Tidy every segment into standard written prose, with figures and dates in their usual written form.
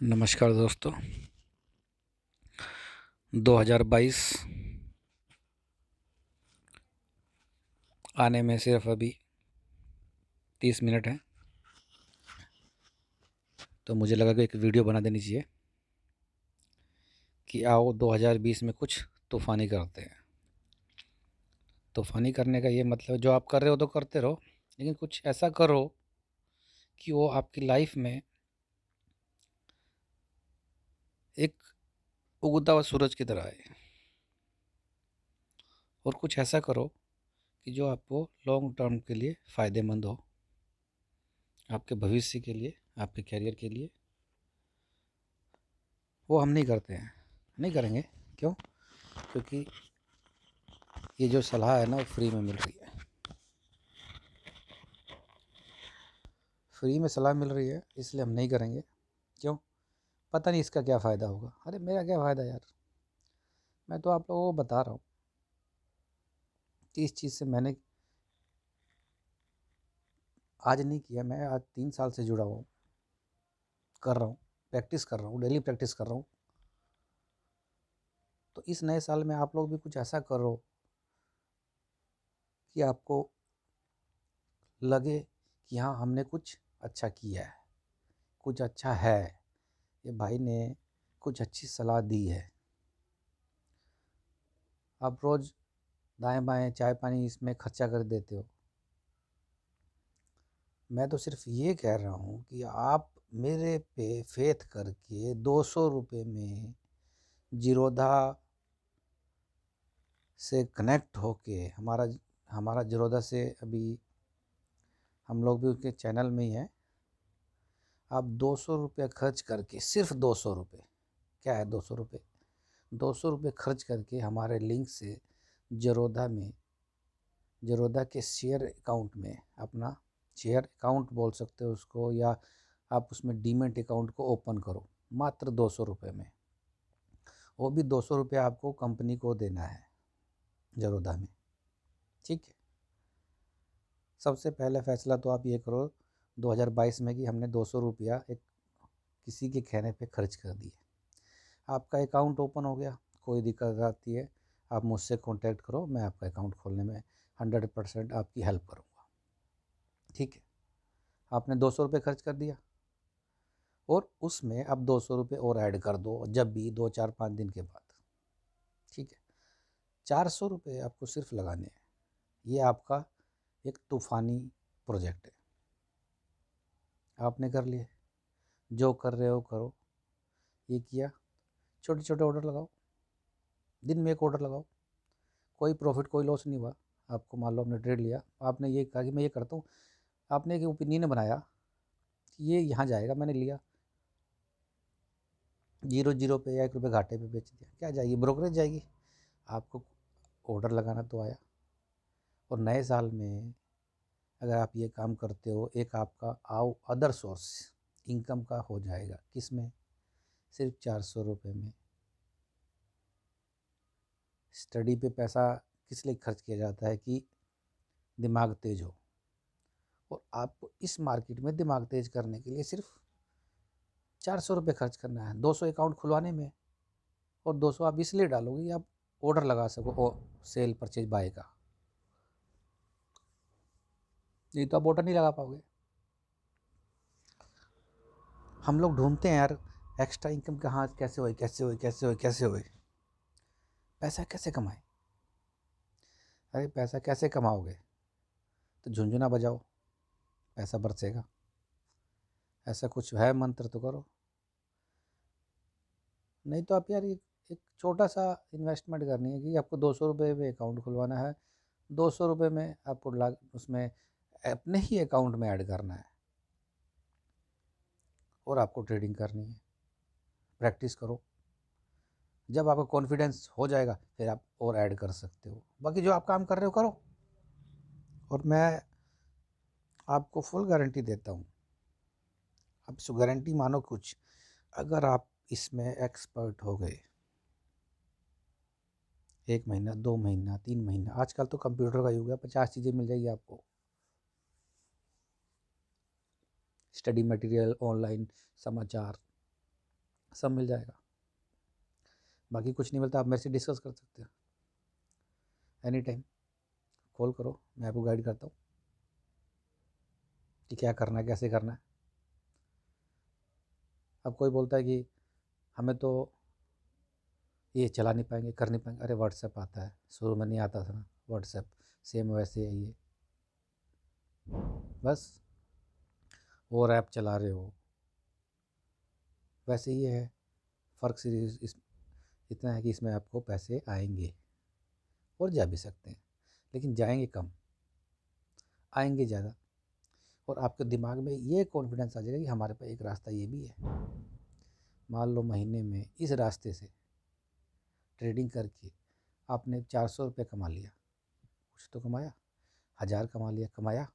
नमस्कार दोस्तों। 2022 आने में सिर्फ अभी 30 मिनट हैं, तो मुझे लगा कि एक वीडियो बना देनी चाहिए कि आओ 2020 में कुछ तूफ़ानी करते हैं। तूफ़ानी करने का ये मतलब जो आप कर रहे हो तो करते रहो, लेकिन कुछ ऐसा करो कि वो आपकी लाइफ में एक उगता हुआ सूरज की तरह आए, और कुछ ऐसा करो कि जो आपको लॉन्ग टर्म के लिए फ़ायदेमंद हो, आपके भविष्य के लिए, आपके करियर के लिए। वो हम नहीं करते हैं, नहीं करेंगे। क्यों? क्योंकि ये जो सलाह है ना, वो फ्री में मिल रही है। फ्री में सलाह मिल रही है, इसलिए हम नहीं करेंगे। क्यों? पता नहीं इसका क्या फ़ायदा होगा। अरे मेरा क्या फ़ायदा यार, मैं तो आप लोगों को बता रहा हूँ कि इस चीज़ से मैंने आज नहीं किया, मैं आज 3 साल से जुड़ा हुआ हूँ, कर रहा हूँ, प्रैक्टिस कर रहा हूँ, डेली प्रैक्टिस कर रहा हूँ। तो इस नए साल में आप लोग भी कुछ ऐसा करो कि आपको लगे कि हाँ, हमने कुछ अच्छा किया है, कुछ अच्छा है, ये भाई ने कुछ अच्छी सलाह दी है। आप रोज़ दाएं बाएं चाय पानी इसमें खर्चा कर देते हो। मैं तो सिर्फ ये कह रहा हूँ कि आप मेरे पे फेथ करके 200 रुपये में जीरोधा से कनेक्ट होके, हमारा हमारा जीरोधा से अभी हम लोग भी उसके चैनल में ही हैं। आप 200 रुपये खर्च करके, सिर्फ 200 रुपये, क्या है 200 रुपये, 200 रुपये खर्च करके हमारे लिंक से जीरोधा में, जीरोधा के शेयर अकाउंट में, अपना शेयर अकाउंट बोल सकते हो उसको, या आप उसमें डीमैट अकाउंट को ओपन करो, मात्र 200 रुपये में। वो भी 200 रुपये आपको कंपनी को देना है जीरोधा में, ठीक है। सबसे पहला फैसला तो आप ये करो 2022 में कि हमने 200 रुपया एक किसी के कहने पे खर्च कर दिए। आपका अकाउंट ओपन हो गया, कोई दिक्कत आती है आप मुझसे कांटेक्ट करो, मैं आपका अकाउंट खोलने में 100% आपकी हेल्प करूँगा, ठीक है। आपने 200 रुपये खर्च कर दिया, और उसमें अब 200 रुपये और ऐड कर दो जब भी 2 4 5 दिन के बाद, ठीक है। 400 रुपये आपको सिर्फ लगाने हैं। ये आपका एक तूफ़ानी प्रोजेक्ट है, आपने कर लिए, जो कर रहे हो करो। ये किया, छोटे छोटे ऑर्डर लगाओ, दिन में एक ऑर्डर लगाओ, कोई प्रॉफिट कोई लॉस नहीं हुआ। आपको मान लो आपने ट्रेड लिया, आपने ये कहा कि मैं ये करता हूँ, आपने एक ओपिनियन बनाया कि ये यहाँ जाएगा, मैंने लिया, 0 पे या 1 रुपये घाटे पे बेच दिया, क्या जाएगी? ब्रोकरेज जाएगी। आपको ऑर्डर लगाना तो आया। और नए साल में अगर आप ये काम करते हो, एक आपका अदर सोर्स इनकम का हो जाएगा। किस में? सिर्फ 400 रुपये में। स्टडी पे पैसा किस लिए खर्च किया जाता है? कि दिमाग तेज हो। और आपको इस मार्केट में दिमाग तेज करने के लिए सिर्फ 400 रुपये खर्च करना है, 200 अकाउंट खुलवाने में। और 200 आप इसलिए डालोगे कि आप ऑर्डर लगा सको सेल परचेज बाय का, नहीं तो आप ऑर्डर नहीं लगा पाओगे। हम लोग ढूंढते हैं यार एक्स्ट्रा इनकम कहाँ, कैसे होए कैसे होए कैसे होए कैसे होए, पैसा कैसे कमाए। अरे पैसा कैसे कमाओगे? तो झुंझुना बजाओ, पैसा बरसेगा। ऐसा कुछ है मंत्र तो करो, नहीं तो आप यार एक छोटा सा इन्वेस्टमेंट करनी है कि आपको 200 रुपये में अकाउंट खुलवाना है। 200 रुपये में आपको उसमें अपने ही अकाउंट में ऐड करना है, और आपको ट्रेडिंग करनी है। प्रैक्टिस करो, जब आपका कॉन्फिडेंस हो जाएगा फिर आप और ऐड कर सकते हो। बाकी जो आप काम कर रहे हो करो, और मैं आपको फुल गारंटी देता हूँ। आप इस गारंटी मानो कुछ, अगर आप इसमें एक्सपर्ट हो गए, 1 महीना 2 महीना 3 महीना, आजकल तो कंप्यूटर का युग है, 50 चीज़ें मिल जाएगी आपको। स्टडी मटेरियल, ऑनलाइन समाचार, सब मिल जाएगा। बाकी कुछ नहीं मिलता, आप मेरे से डिस्कस कर सकते हो एनी टाइम, कॉल करो, मैं आपको गाइड करता हूँ कि क्या करना है, कैसे करना है। अब कोई बोलता है कि हमें तो ये चला नहीं पाएंगे, कर नहीं पाएंगे। अरे व्हाट्सएप आता है, शुरू में नहीं आता था ना व्हाट्सएप, सेम वैसे है ये, बस और ऐप चला रहे हो वैसे ही है। फ़र्क सिर्फ इस इतना है कि इसमें आपको पैसे आएंगे और जा भी सकते हैं, लेकिन जाएंगे कम, आएंगे ज़्यादा। और आपके दिमाग में ये कॉन्फिडेंस आ जाएगा कि हमारे पास एक रास्ता ये भी है। मान लो महीने में इस रास्ते से ट्रेडिंग करके आपने 400 रुपये कमा लिया, कुछ तो कमाया, 1000 कमा लिया, कमाया।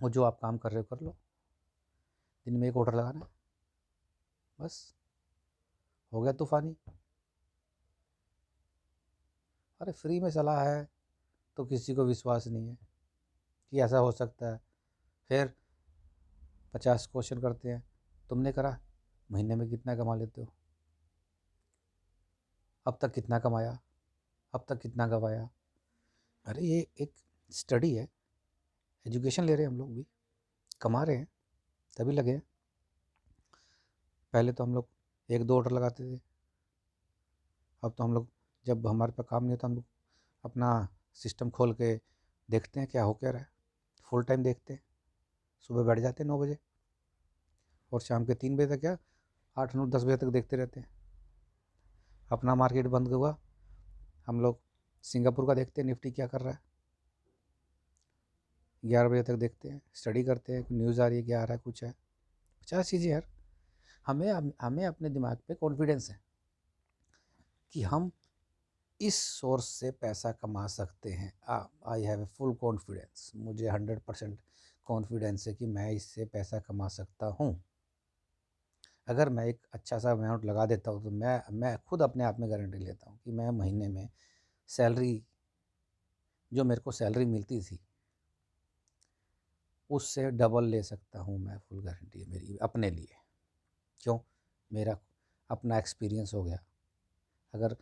और जो आप काम कर रहे हो कर लो, दिन में एक ऑर्डर लगाना है, बस हो गया तूफानी। अरे फ्री में सलाह है तो किसी को विश्वास नहीं है कि ऐसा हो सकता है। फिर 50 क्वेश्चन करते हैं, तुमने करा, महीने में कितना कमा लेते हो, अब तक कितना कमाया, अब तक कितना गवाया। अरे ये एक स्टडी है, एजुकेशन ले रहे हैं हम लोग भी, कमा रहे हैं तभी लगे हैं। पहले तो हम लोग एक दो ऑर्डर लगाते थे, अब तो हम लोग जब हमारे पास काम नहीं होता हम लोग अपना सिस्टम खोल के देखते हैं क्या हो क्या रहा है, फुल टाइम देखते हैं। सुबह बैठ जाते हैं 9 बजे और शाम के 3 बजे तक, क्या 8 9 10 बजे तक देखते रहते हैं। अपना मार्केट बंद हुआ, हम लोग सिंगापुर का देखते हैं निफ्टी क्या कर रहा है, 11 बजे तक देखते हैं, स्टडी करते हैं, न्यूज़ आ रही है क्या आ रहा है, कुछ है, 50 चीज़ें यार। हमें हमें अपने दिमाग पे कॉन्फिडेंस है कि हम इस सोर्स से पैसा कमा सकते हैं। I have a full confidence, मुझे 100% कॉन्फिडेंस है कि मैं इससे पैसा कमा सकता हूँ। अगर मैं एक अच्छा सा अमाउंट लगा देता हूँ तो मैं खुद अपने आप में गारंटी लेता हूँ कि मैं महीने में सैलरी, जो मेरे को सैलरी मिलती थी उससे डबल ले सकता हूँ मैं, फुल गारंटी है मेरी अपने लिए। क्यों? मेरा अपना एक्सपीरियंस हो गया। अगर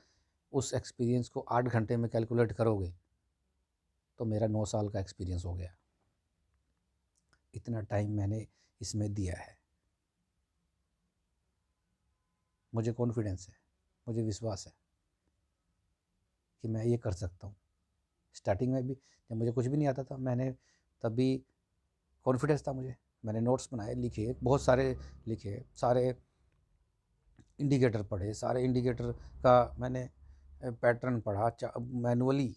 उस एक्सपीरियंस को 8 घंटे में कैलकुलेट करोगे तो मेरा 9 साल का एक्सपीरियंस हो गया। इतना टाइम मैंने इसमें दिया है, मुझे कॉन्फिडेंस है, मुझे विश्वास है कि मैं ये कर सकता हूँ। स्टार्टिंग में भी जब मुझे कुछ भी नहीं आता था, मैंने तब भी कॉन्फिडेंस था मुझे, मैंने नोट्स बनाए, लिखे, बहुत सारे लिखे, सारे इंडिकेटर पढ़े, सारे इंडिकेटर का मैंने पैटर्न पढ़ा, मैनुअली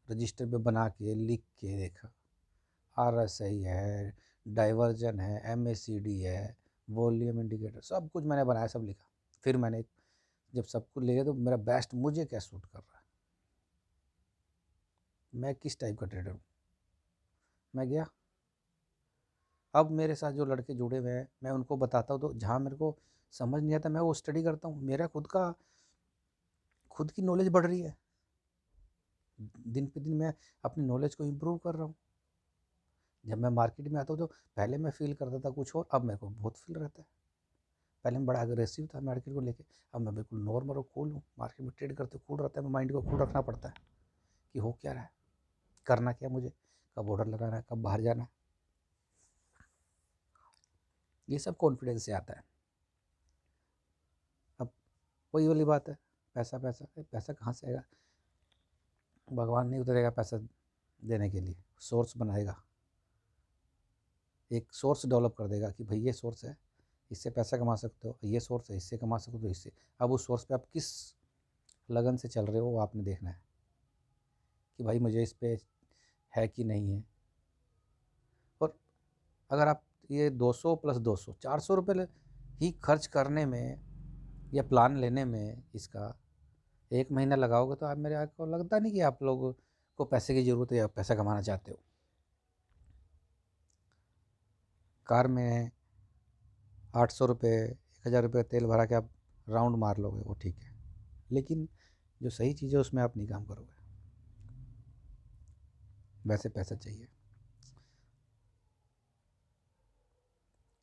रजिस्टर पे बना के लिख के देखा। RSI है, डाइवर्जन है, MACD है, वॉल्यूम इंडिकेटर, सब कुछ मैंने बनाया, सब लिखा। फिर मैंने जब सब कुछ ले लिया तो मेरा बेस्ट मुझे क्या सूट कर रहा है, मैं किस टाइप का ट्रेडर हूँ, मैं गया। अब मेरे साथ जो लड़के जुड़े हुए हैं मैं उनको बताता हूँ, तो जहाँ मेरे को समझ नहीं आता मैं वो स्टडी करता हूँ, मेरा खुद की नॉलेज बढ़ रही है, दिन पे दिन मैं अपनी नॉलेज को इम्प्रूव कर रहा हूँ। जब मैं मार्केट में आता हूँ तो पहले मैं फील करता था कुछ और, अब मेरे को बहुत फील रहता है। पहले मैं बड़ा अग्रेसिव था मार्केट को लेके, अब मैं बिल्कुल नॉर्मल और कूल हूँ। मार्केट में ट्रेड करते कूल रहता है, मैं माइंड को कूल रखना पड़ता है कि हो क्या रहा है, करना क्या मुझे, कब ऑर्डर लगाना है, कब बाहर जाना है। ये सब कॉन्फिडेंस से आता है। अब वही वाली बात है, पैसा पैसा पैसा कहाँ से आएगा? भगवान नहीं उतरेगा पैसा देने के लिए, सोर्स बनाएगा, एक सोर्स डेवलप कर देगा कि भाई ये सोर्स है, इससे पैसा कमा सकते हो, ये सोर्स है इससे कमा सकते हो, इससे। अब उस सोर्स पे आप किस लगन से चल रहे हो वो आपने देखना है कि भाई मुझे इस पे है कि नहीं है। और अगर आप ये 200 + 200 400 रुपये ही खर्च करने में या प्लान लेने में इसका 1 महीना लगाओगे तो आप, मेरे को लगता नहीं कि आप लोग को पैसे की ज़रूरत है या पैसा कमाना चाहते हो। कार में 800 रुपये 1000 रुपये तेल भरा के आप राउंड मार लोगे वो ठीक है, लेकिन जो सही चीज़ है उसमें आप नहीं काम करोगे, वैसे पैसा चाहिए।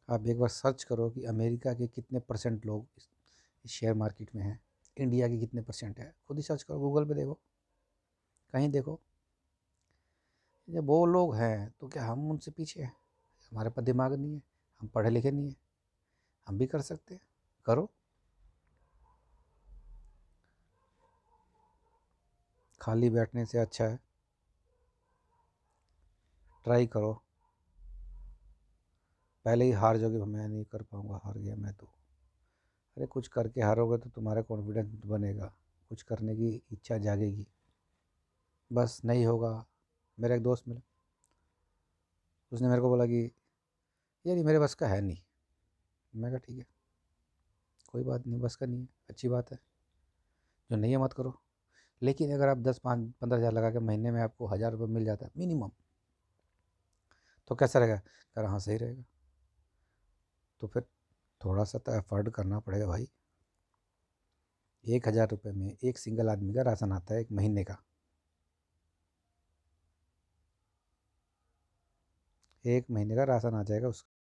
आप एक बार सर्च करो कि अमेरिका के कितने % लोग शेयर मार्केट में है, इंडिया की कितने परसेंट है, खुद ही सर्च करो, गूगल पे देखो, कहीं देखो। जब वो लोग हैं तो क्या हम उनसे पीछे हैं? हमारे पास दिमाग नहीं है, हम पढ़े लिखे नहीं है, हम भी कर सकते हैं, करो। खाली बैठने से अच्छा है ट्राई करो। पहले ही हार जाओगे, मैं नहीं कर पाऊँगा, हार गया मैं तो। अरे कुछ करके हारोगे तो तुम्हारा कॉन्फिडेंस बनेगा, कुछ करने की इच्छा जागेगी। बस नहीं होगा। मेरा एक दोस्त मिला, उसने मेरे को बोला कि यार ये मेरे बस का है नहीं। मैं कहा ठीक है, कोई बात नहीं, बस का नहीं है, अच्छी बात है, जो नहीं है मत करो। लेकिन अगर आप 10-15 हज़ार लगा के महीने में आपको 1,000 रुपये मिल जाता है मिनिमम, तो कैसा रहेगा? कह रहा हाँ सही रहेगा। तो फिर थोड़ा सा तो एफर्ट करना पड़ेगा भाई। 1,000 रुपये में एक सिंगल आदमी का राशन आता है एक महीने का। एक महीने का राशन आ जाएगा उसका।